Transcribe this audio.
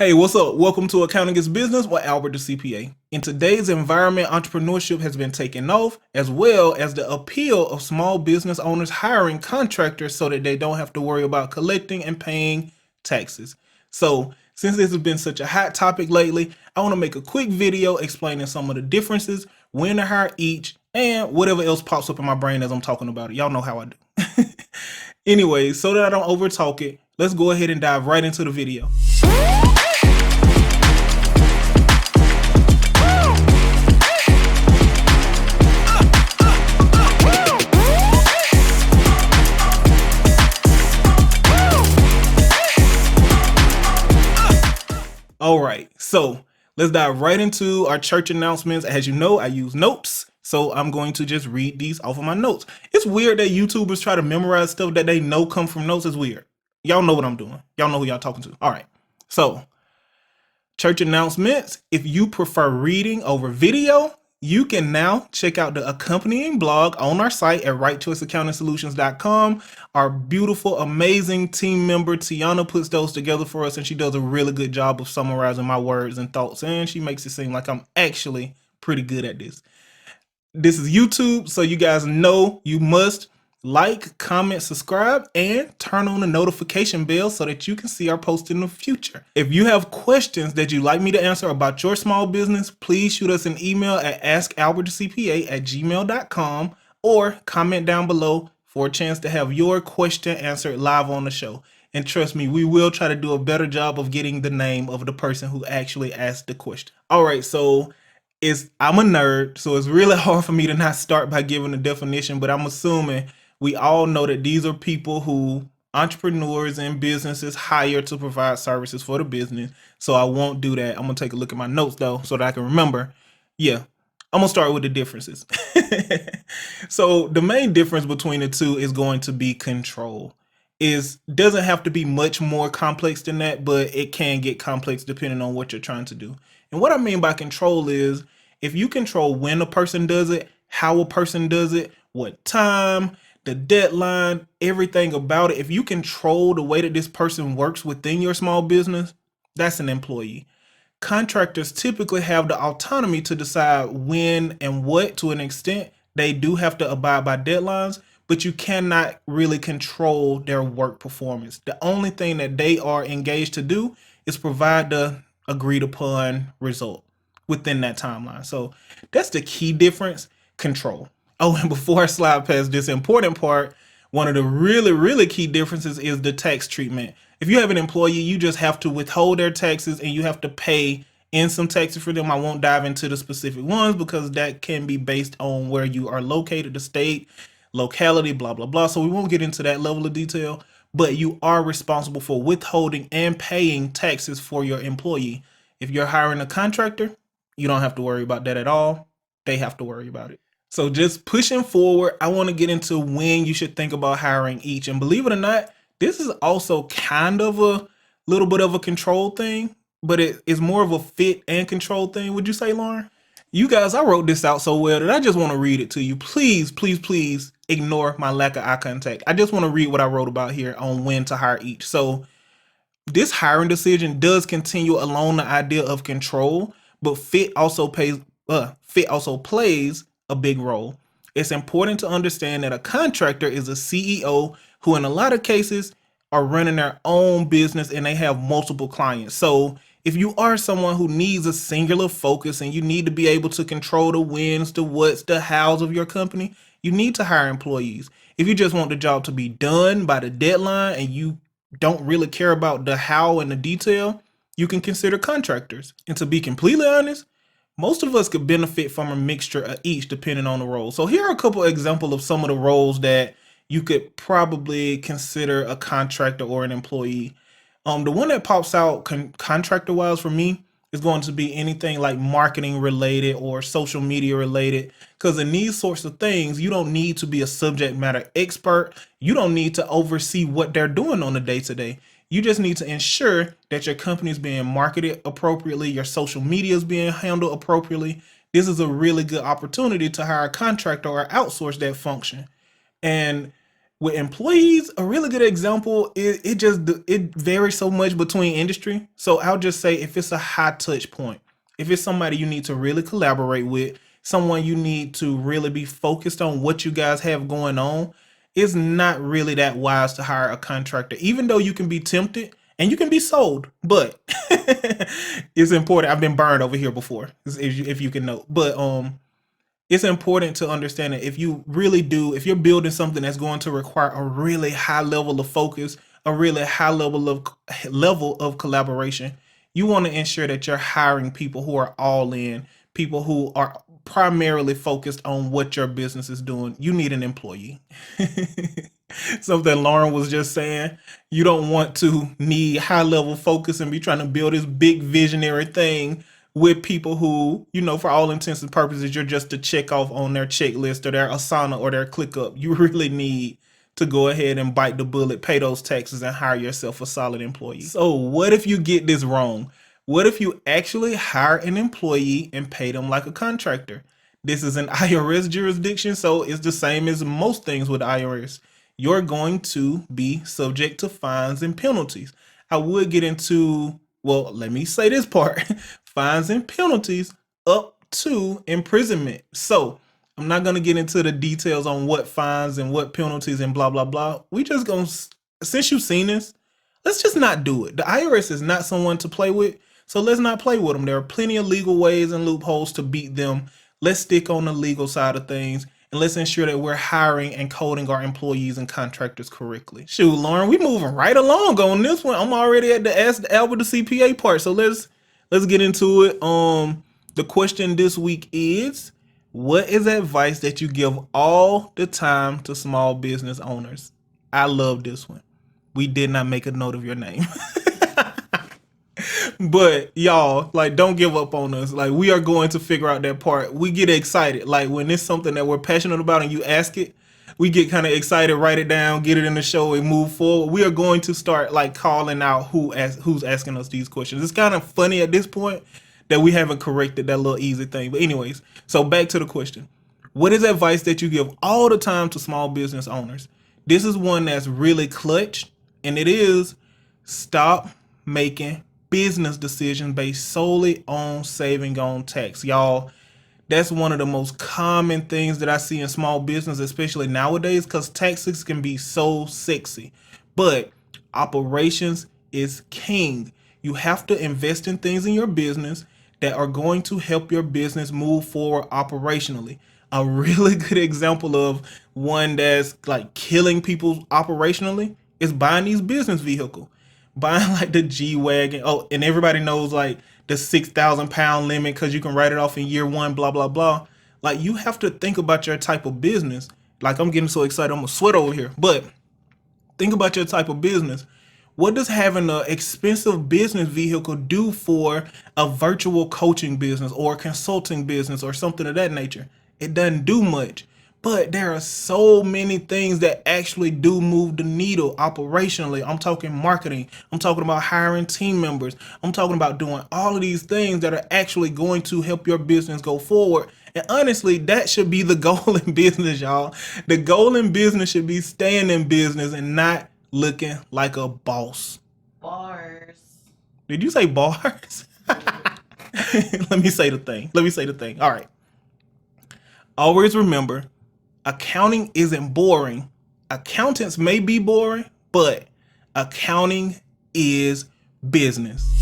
Hey, what's up? Welcome to Accounting is Business with Albert the CPA. In today's environment, entrepreneurship has been taken off, as well as the appeal of small business owners hiring contractors so that they don't have to worry about collecting and paying taxes. So, since this has been such a hot topic lately, I want to make a quick video explaining some of the differences, when to hire each, and whatever else pops up in my brain as I'm talking about it. Y'all know how I do. Anyway, so that I don't overtalk it, let's go ahead and dive right into the video. All right, so let's dive right into our church announcements. As you know, I use notes, so I'm going to just read these off of my notes. It's weird that YouTubers try to memorize stuff that they know come from notes. It's weird. Y'all know what I'm doing. Y'all know who y'all talking to. All right, so church announcements. If you prefer reading over video, you can now check out the accompanying blog on our site at rightchoiceaccountingsolutions.com. Our beautiful, amazing team member, Tiana, puts those together for us, and she does a really good job of summarizing my words and thoughts, and she makes it seem like I'm actually pretty good at this. This is YouTube, so you guys know you must like, comment, subscribe, and turn on the notification bell so that you can see our posts in the future. If you have questions that you'd like me to answer about your small business, please shoot us an email at askalbertthecpa@gmail.com or comment down below for a chance to have your question answered live on the show. And trust me, we will try to do a better job of getting the name of the person who actually asked the question. All right, so I'm a nerd, so it's really hard for me to not start by giving a definition, but I'm assuming we all know that these are people who entrepreneurs and businesses hire to provide services for the business. So I won't do that. I'm going to take a look at my notes though, so that I can remember. Yeah, I'm going to start with the differences. So the main difference between the two is going to be control. Doesn't have to be much more complex than that, but it can get complex depending on what you're trying to do. And what I mean by control is if you control when a person does it, how a person does it, what time, the deadline, everything about it. If you control the way that this person works within your small business, that's an employee. Contractors typically have the autonomy to decide when and what. To an extent, they do have to abide by deadlines, but you cannot really control their work performance. The only thing that they are engaged to do is provide the agreed upon result within that timeline. So that's the key difference: control. Oh, and before I slide past this important part, one of the really key differences is the tax treatment. If you have an employee, you just have to withhold their taxes and you have to pay in some taxes for them. I won't dive into the specific ones because that can be based on where you are located, the state, locality, blah, blah, blah. So we won't get into that level of detail, but you are responsible for withholding and paying taxes for your employee. If you're hiring a contractor, you don't have to worry about that at all. They have to worry about it. So just pushing forward, I want to get into when you should think about hiring each. And believe it or not, this is also kind of a little bit of a control thing, but it is more of a fit and control thing. Would you say, Lauren? You guys, I wrote this out so well that I just want to read it to you. Please, please, please ignore my lack of eye contact. I just want to read what I wrote about here on when to hire each. So this hiring decision does continue along the idea of control, but fit also plays a big role. It's important to understand that a contractor is a CEO who in a lot of cases are running their own business and they have multiple clients. So if you are someone who needs a singular focus and you need to be able to control the whens, the whats, the hows of your company, you need to hire employees. If you just want the job to be done by the deadline and you don't really care about the how and the detail, you can consider contractors. And to be completely honest, most of us could benefit from a mixture of each depending on the role. So here are a couple of examples of some of the roles that you could probably consider a contractor or an employee. The one that pops out contractor wise for me is going to be anything like marketing related or social media related. Because in these sorts of things, you don't need to be a subject matter expert. You don't need to oversee what they're doing on a day-to-day. You just need to ensure that your company is being marketed appropriately, your social media is being handled appropriately. This is a really good opportunity to hire a contractor or outsource that function. And With employees, a really good example, it varies so much between industry. So I'll just say if it's a high touch point, if it's somebody you need to really collaborate with, someone you need to really be focused on what you guys have going on, it's not really that wise to hire a contractor, even though you can be tempted and you can be sold. But it's important. I've been burned over here before, if you can know. But it's important to understand that if you really do, if you're building something that's going to require a really high level of focus, a really high level of collaboration, you want to ensure that you're hiring people who are all in, people who are primarily focused on what your business is doing. You need an employee. Something Lauren was just saying, you don't want to need high level focus and be trying to build this big visionary thing with people who, for all intents and purposes, you're just to check off on their checklist or their Asana or their ClickUp. You really need to go ahead and bite the bullet, pay those taxes, and hire yourself a solid employee. So what if you get this wrong? What if you actually hire an employee and pay them like a contractor? This is an IRS jurisdiction, so it's the same as most things with IRS. You're going to be subject to fines and penalties. I would get into, well, let me say this part, fines and penalties up to imprisonment. So I'm not going to get into the details on what fines and what penalties and blah, blah, blah. We just going to, since you've seen this, let's just not do it. The IRS is not someone to play with, so let's not play with them. There are plenty of legal ways and loopholes to beat them. Let's stick on the legal side of things, and let's ensure that we're hiring and coding our employees and contractors correctly. Shoot, Lauren, we moving right along on this one. I'm already at the Ask Albert the CPA part, so let's get into it. The question this week is, what is advice that you give all the time to small business owners? I love this one. We did not make a note of your name. But y'all, don't give up on us. We are going to figure out that part. We get excited. When it's something that we're passionate about and you ask it, we get kind of excited, write it down, get it in the show, and move forward. We are going to start calling out who's asking us these questions. It's kind of funny at this point that we haven't corrected that little easy thing. But anyways, so back to the question. What is advice that you give all the time to small business owners? This is one that's really clutch, and it is stop making business decisions based solely on saving on tax. Y'all, that's one of the most common things that I see in small business, especially nowadays, because taxes can be so sexy. But operations is king. You have to invest in things in your business that are going to help your business move forward operationally. A really good example of one that's killing people operationally is buying these business vehicles. Buying the G-Wagon. Oh, and everybody knows the 6,000 pound limit because you can write it off in year one, blah, blah, blah. You have to think about your type of business. I'm getting so excited, I'm gonna sweat over here. But think about your type of business. What does having an expensive business vehicle do for a virtual coaching business or a consulting business or something of that nature? It doesn't do much. But there are so many things that actually do move the needle operationally. I'm talking marketing. I'm talking about hiring team members. I'm talking about doing all of these things that are actually going to help your business go forward. And honestly, that should be the goal in business, y'all. The goal in business should be staying in business and not looking like a boss. Bars. Did you say bars? Let me say the thing. All right. Always remember, accounting isn't boring. Accountants may be boring, but accounting is business.